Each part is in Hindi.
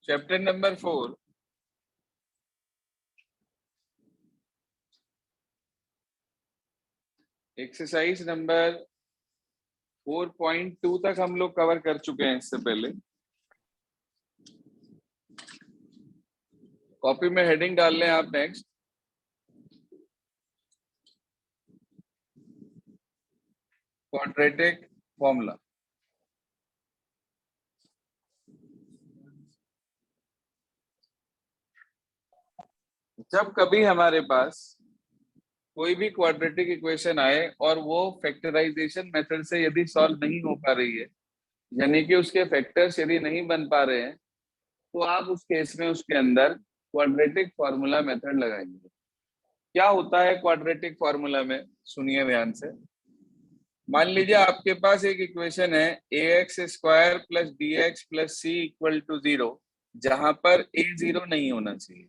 चैप्टर नंबर 4 एक्सरसाइज नंबर 4.2 तक हम लोग कवर कर चुके हैं। इससे पहले कॉपी में हेडिंग डाल लें आप। Next quadratic formula. जब कभी हमारे पास कोई भी क्वाड्रेटिक इक्वेशन आए और वो फैक्टराइजेशन मेथड से यदि सॉल्व नहीं हो पा रही है, यानी कि उसके फैक्टर्स यदि नहीं बन पा रहे हैं, तो आप उस केस में उसके अंदर क्वाड्रेटिक फॉर्मूला मेथड लगाएंगे। क्या होता है क्वाड्रेटिक फॉर्मूला में, सुनिए ध्यान से। मान लीजिए आपके पास एक इक्वेशन है ax² plus bx plus c equal to 0, जहां पर a 0 नहीं होना चाहिए।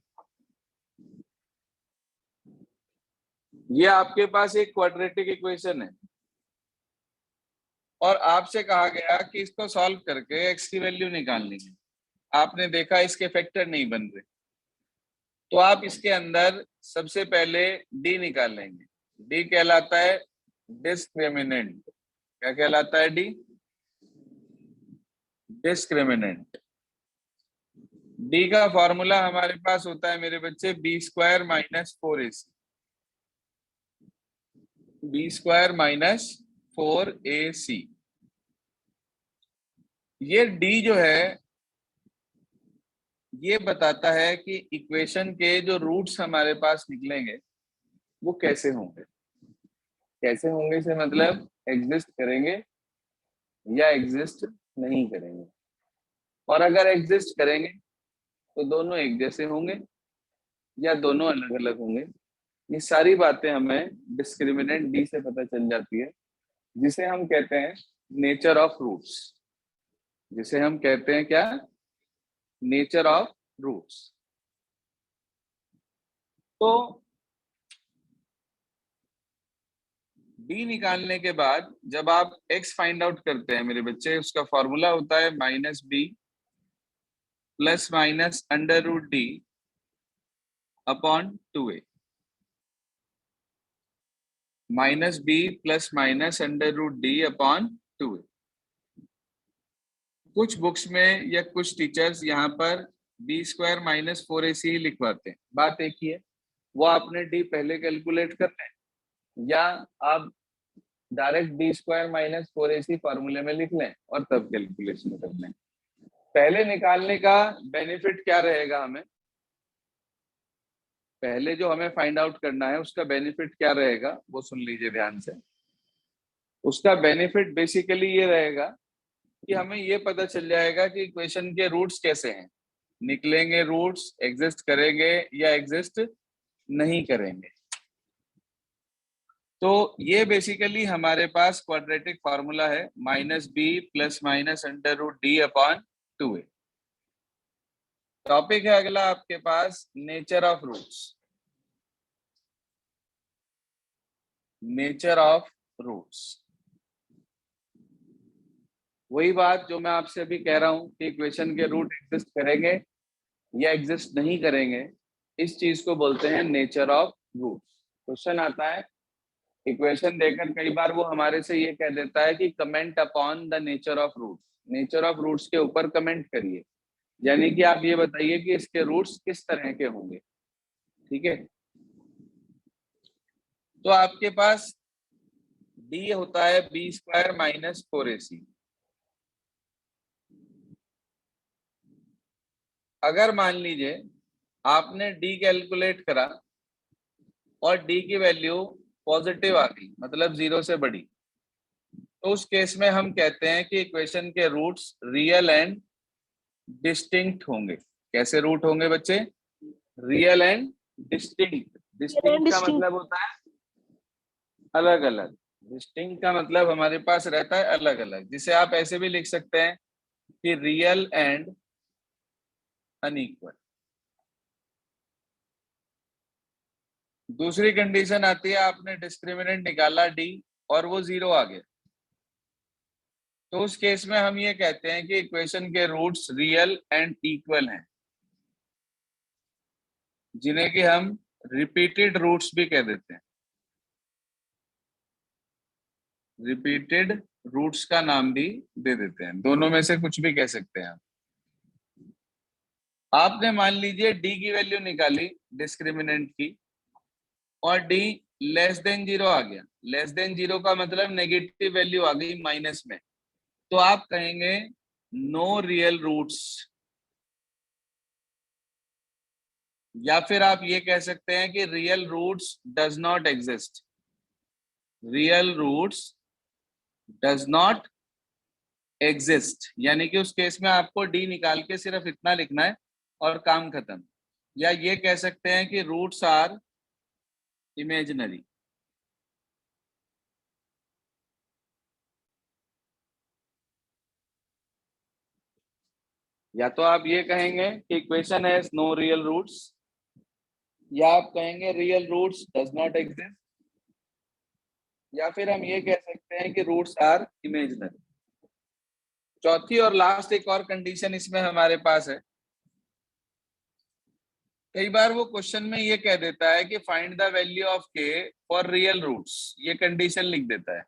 ये आपके पास एक क्वाड्रेटिक इक्वेशन है और आपसे कहा गया कि इसको सॉल्व करके x की वैल्यू निकालनी है। आपने देखा इसके फैक्टर नहीं बन रहे, तो आप इसके अंदर सबसे पहले d निकाल लेंगे। d कहलाता है डिस्क्रिमिनेंट। क्या कहलाता है? d discriminant. d का फॉर्मूला हमारे पास होता है मेरे बच्चे b² minus 4ac। b² minus 4ac। ये d जो है ये बताता है कि इक्वेशन के जो रूट्स हमारे पास निकलेंगे वो कैसे होंगे। कैसे होंगे से मतलब एग्जिस्ट करेंगे या एग्जिस्ट नहीं करेंगे। और अगर एग्जिस्ट करेंगे तो दोनों एक जैसे होंगे या दोनों अलग अलग होंगे। ये सारी बातें हमें डिस्क्रिमिनेंट डी से पता चल जाती है, जिसे हम कहते हैं नेचर ऑफ रूट्स। जिसे हम कहते हैं क्या? Nature of roots. तो b निकालने के बाद जब आप x फाइंड आउट करते हैं मेरे बच्चे, उसका फॉर्मूला होता है -b plus minus √d upon 2a। -b plus minus √d upon 2a। कुछ बुक्स में या कुछ टीचर्स यहाँ पर b² माइनस 4ac ही लिखवाते हैं। बात एक ही है, वो आपने d पहले कैलकुलेट करना है या आप डायरेक्ट b² माइनस 4ac फॉर्मूले में लिख लें और तब कैलकुलेशन कर लें। पहले निकालने का बेनिफिट क्या रहेगा? हमें पहले जो हमें फाइंड आउट करना है उसका बेनिफिट क्या रहेगा वो सुन लीजिए ध्यान से। उसका बेनिफिट बेसिकली ये रहेगा कि हमें ये पता चल जाएगा कि इक्वेशन के रूट्स कैसे हैं। निकलेंगे रूट्स, एग्जिस्ट करेंगे या एग्जिस्ट नहीं करेंगे। तो ये बेसिकली हमारे पास क्वाड्रेटिक फॉर्मूला है -b plus minus √d upon 2a। Topic है अगला आपके पास nature of roots. Nature of roots, वही बात जो मैं आपसे अभी कह रहा हूं कि इक्वेशन के रूट एग्जिस्ट करेंगे या एग्जिस्ट नहीं करेंगे, इस चीज को बोलते हैं नेचर ऑफ रूट्स। क्वेश्चन आता है, इक्वेशन देकर कई बार वो हमारे से ये कह देता है कि comment upon the nature of roots. Nature of roots के ऊपर कमेंट करिए, यानी कि आप ये बताइए कि इसके रूट्स किस तरह के होंगे। ठीक है, तो आपके पास d होता है b² माइनस 4ac। अगर मान लीजिए आपने d कैलकुलेट करा और d की वैल्यू पॉजिटिव आ गई, मतलब 0 से बड़ी, तो उस केस में हम कहते हैं कि इक्वेशन के रूट्स रियल एंड डिस्टिंक्ट होंगे। कैसे रूट होंगे बच्चे? Real and distinct. डिस्टिंक्ट का मतलब होता है अलग अलग। डिस्टिंक्ट का मतलब हमारे पास रहता है अलग अलग, जिसे आप ऐसे भी लिख सकते हैं कि रियल एंड अनइक्वल। दूसरी कंडीशन आती है, आपने डिस्क्रिमिनेंट निकाला d और वो 0 आ गया, तो उस केस में हम ये कहते हैं कि इक्वेशन के रूट्स रियल एंड इक्वल हैं, जिन्हें कि हम रिपीटेड रूट्स भी कह देते हैं। रिपीटेड रूट्स का नाम भी दे देते हैं, दोनों में से कुछ भी कह सकते हैं। आपने मान लीजिए डी की वैल्यू निकाली डिस्क्रिमिनेंट की, और डी लेस देन 0 आ गया। लेस देन 0 का मतलब नेगेटिव वैल्यू आ गई माइनस में, तो आप कहेंगे नो रियल रूट्स, या फिर आप ये कह सकते हैं कि real roots does not exist. Real roots does not exist, यानी कि उस केस में आपको डी निकाल के सिर्फ इतना लिखना है और काम खत्म। या ये कह सकते हैं कि रूट्स आर इमेजिनरी। या तो आप ये कहेंगे कि equation has no real roots, या आप कहेंगे real roots does not exist, या फिर हम ये कह सकते हैं कि रूट्स आर इमेजिनरी। चौथी और लास्ट एक और कंडीशन इसमें हमारे पास है। कई बार वो क्वेश्चन में ये कह देता है कि फाइंड द वैल्यू ऑफ के फॉर रियल रूट्स, ये कंडीशन लिख देता है।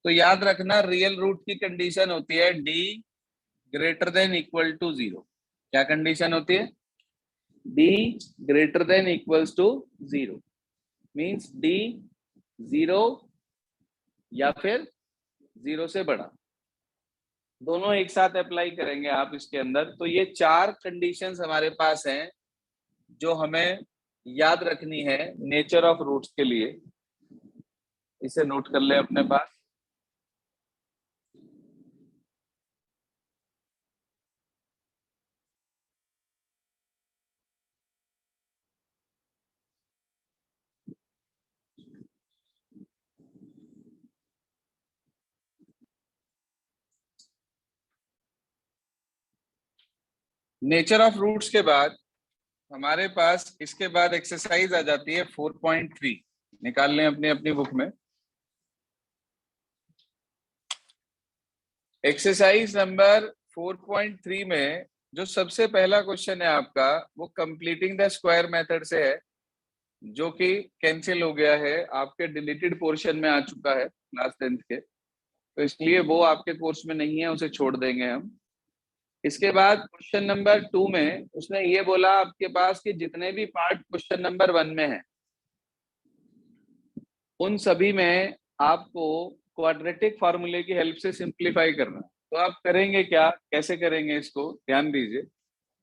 तो याद रखना रियल रूट की कंडीशन होती है D greater than equal to 0। क्या कंडीशन होती है? D greater than equals to 0 means D 0 या फिर 0 से बड़ा, दोनों एक साथ अप्लाई करेंगे आप इसके अंदर। तो ये 4 कंडीशंस हमारे पास हैं जो हमें याद रखनी है नेचर ऑफ रूट्स के लिए। इसे नोट कर ले अपने पास। नेचर ऑफ रूट्स के बाद हमारे पास इसके बाद एक्सरसाइज आ जाती है 4.3। निकाल लें अपनी अपनी बुक में। एक्सरसाइज नंबर 4.3 में जो सबसे पहला क्वेश्चन है आपका, वो कंप्लीटिंग द स्क्वायर मेथड से है, जो कि कैंसिल हो गया है, आपके डिलीटेड पोर्शन में आ चुका है क्लास 10th के, तो इसलिए वो आपके कोर्स में नहीं है, उसे छोड़ देंगे हम। इसके बाद क्वेश्चन नंबर 2 में उसने ये बोला आपके पास कि जितने भी पार्ट क्वेश्चन नंबर 1 में है, उन सभी में आपको क्वाड्रेटिक फार्मूले की हेल्प से सिंप्लीफाई करना है। तो आप करेंगे क्या, कैसे करेंगे इसको, ध्यान दीजिए।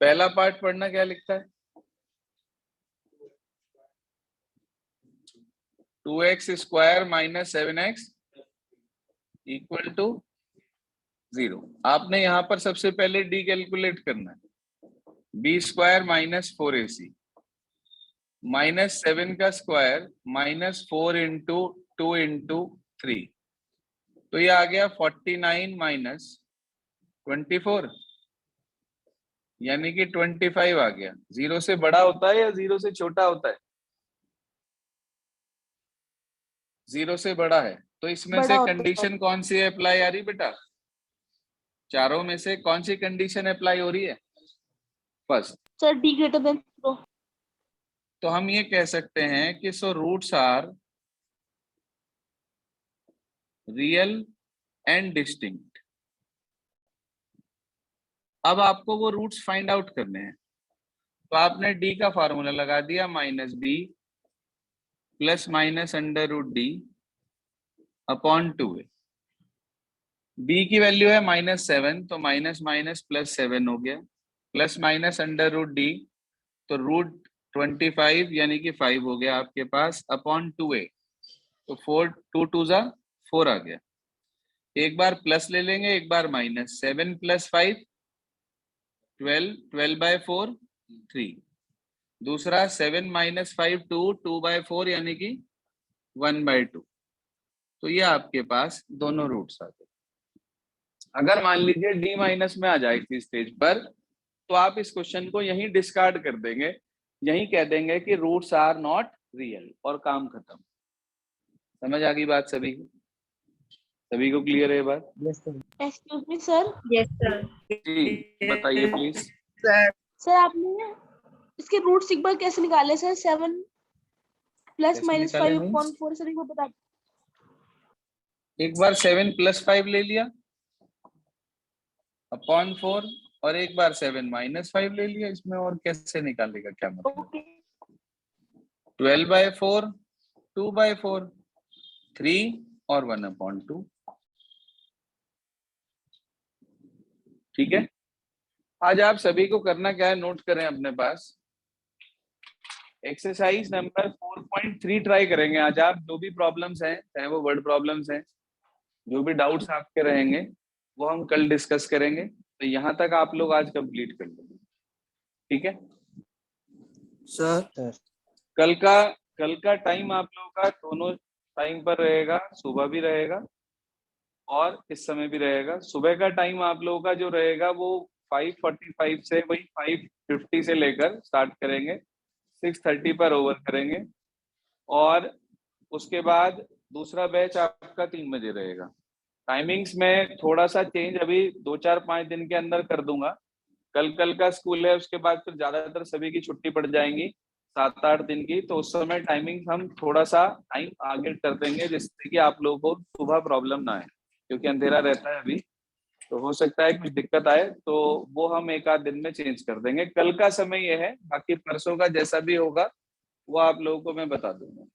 पहला पार्ट पढ़ना क्या लिखता है? 2x square minus 7x equal to 0। आपने यहाँ पर सबसे पहले डी कैलकुलेट करना है। B square minus 4ac minus 7 का स्क्वायर माइनस 4 इंटू 2 इंटू 3, तो ये आ गया 49 माइनस 24, यानी कि 25 आ गया। 0 से बड़ा होता है या 0 से छोटा होता है? 0 से बड़ा है। तो इसमें से कंडीशन कौन सी है अप्लाई आ रही बेटा? चारों में से कौन सी कंडीशन अप्लाई हो रही है? First sir D greater than 0। तो हम ये कह सकते हैं कि so roots are real and distinct. अब आपको वो रूट्स फाइंड आउट करने हैं। तो आपने डी का फार्मूला लगा दिया, minus B plus minus under root D upon 2a। B की वैल्यू है -7, तो माइनस माइनस प्लस 7 हो गया, plus minus under root D, तो रूट 25 यानी कि 5 हो गया आपके पास, अपॉन 2a, तो 4 2 2 जा 4 आ गया। एक बार प्लस ले लेंगे, एक बार माइनस। 7 प्लस 5 12, 12/4 3। दूसरा 7 माइनस 5 2, 2/4 यानी कि 1/2। तो ये आपके पास दोनों रूट्स आ गए। अगर मान लीजिए डी माइनस में आ जाए इस स्टेज पर, तो आप इस क्वेश्चन को यहीं डिस्कार्ड कर देंगे, यहीं कह देंगे कि रूट्स आर नॉट रियल, और काम खत्म। समझ आ गई बात सभी की? सभी को क्लियर है ये बात? Yes sir. Excuse me sir. Yes sir. जी बताइए प्लीज। सर आपने इसके रूट सिग्मा कैसे निकाले सर? 7 प्लस कैसे माइनस निकाले 5 means? अपॉन 4 सर, एक बार बता। एक बार 7 + 5 ले लिया अपॉन 4 और एक बार 7 - 5 ले लिया, इसमें और कैसे निकालेगा, क्या मतलब? ओके 12/4, 2/4, 3 और 1/2। ठीक है, आज आप सभी को करना क्या है, नोट करें अपने पास। एक्सरसाइज नंबर 4.3 ट्राई करेंगे आज आप। जो भी प्रॉब्लम्स हैं, चाहे वो वर्ड प्रॉब्लम्स हैं, जो भी डाउट्स आपके रहेंगे वो हम कल डिस्कस करेंगे। तो यहाँ तक आप लोग आज कंप्लीट कर लेंगे, ठीक है सर। कल का टाइम आप लोगों का दोनों टाइम पर रहेगा, सुबह भी रहेगा और इस समय भी रहेगा। सुबह का टाइम आप लोगों का जो रहेगा वो 5:45 से वही 5:50 से लेकर स्टार्ट करेंगे, 6:30 पर ओवर करेंगे। और उसके बाद दूसरा बैच आपका 3 बजे रहेगा। टाइमिंग्स में थोड़ा सा चेंज अभी 2-4-5 दिन के अंदर कर दूंगा। कल का स्कूल है, उसके बाद फिर ज्यादातर सभी की छुट्टी पड़ जाएंगी 7-8 दिन की, तो उस समय टाइमिंग हम थोड़ा सा टाइम आगे कर देंगे, जिससे कि आप लोगों को सुबह प्रॉब्लम ना आए, क्योंकि अंधेरा रहता है अभी, तो हो सकता है कुछ दिक्कत आए, तो वो हम 1-8 दिन में चेंज कर देंगे। कल का समय ये है, बाकी परसों का जैसा भी होगा वो आप लोगों को मैं बता दूंगा।